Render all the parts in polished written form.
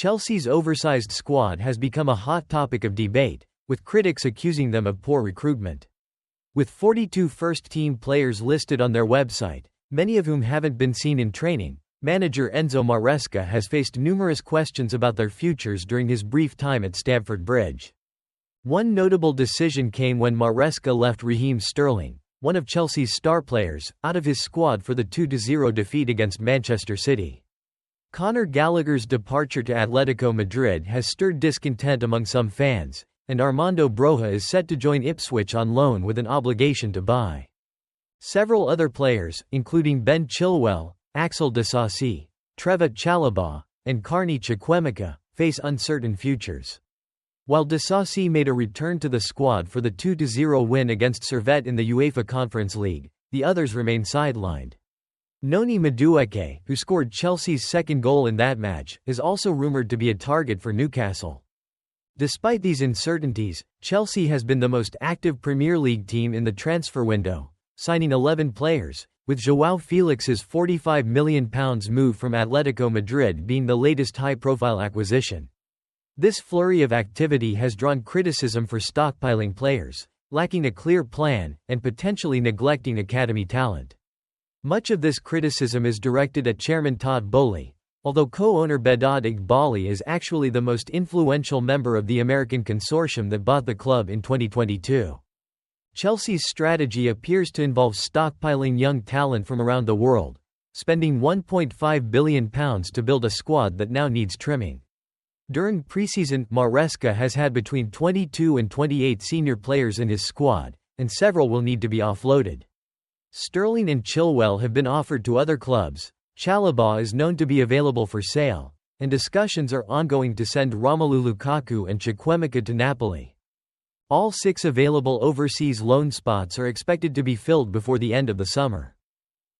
Chelsea's oversized squad has become a hot topic of debate, with critics accusing them of poor recruitment. With 42 first-team players listed on their website, many of whom haven't been seen in training, manager Enzo Maresca has faced numerous questions about their futures during his brief time at Stamford Bridge. One notable decision came when Maresca left Raheem Sterling, one of Chelsea's star players, out of his squad for the 2-0 defeat against Manchester City. Conor Gallagher's departure to Atletico Madrid has stirred discontent among some fans, and Armando Broja is set to join Ipswich on loan with an obligation to buy. Several other players, including Ben Chilwell, Axel Disasi, Trevor Chalobah, and Carney Chukwuemeka, face uncertain futures. While Disasi made a return to the squad for the 2-0 win against Servette in the UEFA Conference League, the others remain sidelined. Noni Madueke, who scored Chelsea's second goal in that match, is also rumored to be a target for Newcastle. Despite these uncertainties, Chelsea has been the most active Premier League team in the transfer window, signing 11 players, with João Felix's £45 million move from Atletico Madrid being the latest high-profile acquisition. This flurry of activity has drawn criticism for stockpiling players, lacking a clear plan, and potentially neglecting academy talent. Much of this criticism is directed at chairman Todd Boehly, although co-owner Behdad Iqbali is actually the most influential member of the American consortium that bought the club in 2022. Chelsea's strategy appears to involve stockpiling young talent from around the world, spending £1.5 billion to build a squad that now needs trimming. During preseason, Maresca has had between 22 and 28 senior players in his squad, and several will need to be offloaded. Sterling and Chilwell have been offered to other clubs, Chalobah is known to be available for sale, and discussions are ongoing to send Romelu Lukaku and Chukwuemeka to Napoli. All 6 available overseas loan spots are expected to be filled before the end of the summer.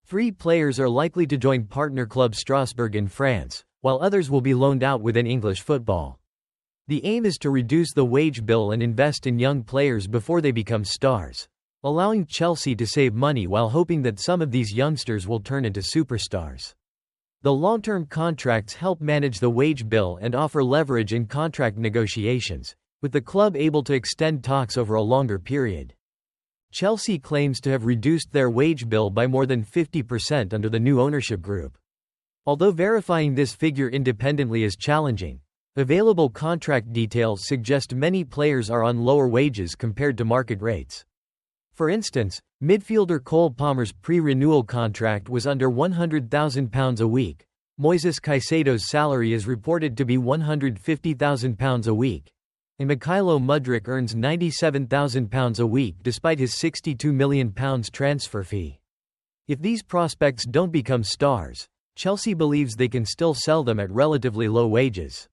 3 players are likely to join partner club Strasbourg in France, while others will be loaned out within English football. The aim is to reduce the wage bill and invest in young players before they become stars, allowing Chelsea to save money while hoping that some of these youngsters will turn into superstars. The long-term contracts help manage the wage bill and offer leverage in contract negotiations, with the club able to extend talks over a longer period. Chelsea claims to have reduced their wage bill by more than 50% under the new ownership group. Although verifying this figure independently is challenging, available contract details suggest many players are on lower wages compared to market rates. For instance, midfielder Cole Palmer's pre-renewal contract was under £100,000 a week. Moises Caicedo's salary is reported to be £150,000 a week, and Mykhailo Mudryk earns £97,000 a week despite his £62 million transfer fee. If these prospects don't become stars, Chelsea believes they can still sell them at relatively low wages.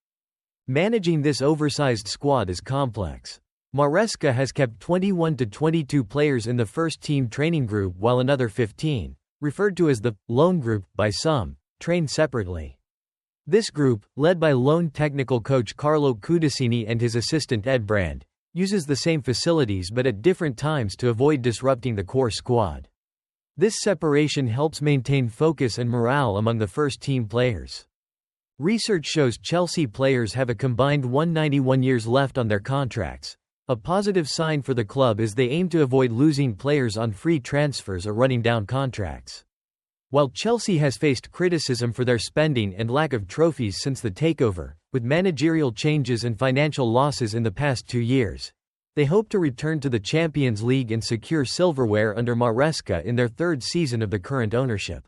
Managing this oversized squad is complex. Maresca has kept 21 to 22 players in the first-team training group while another 15, referred to as the loan group by some, train separately. This group, led by loan technical coach Carlo Cudicini and his assistant Ed Brand, uses the same facilities but at different times to avoid disrupting the core squad. This separation helps maintain focus and morale among the first-team players. Research shows Chelsea players have a combined 191 years left on their contracts. A positive sign for the club is they aim to avoid losing players on free transfers or running down contracts. While Chelsea has faced criticism for their spending and lack of trophies since the takeover, with managerial changes and financial losses in the past 2 years, they hope to return to the Champions League and secure silverware under Maresca in their 3rd season of the current ownership.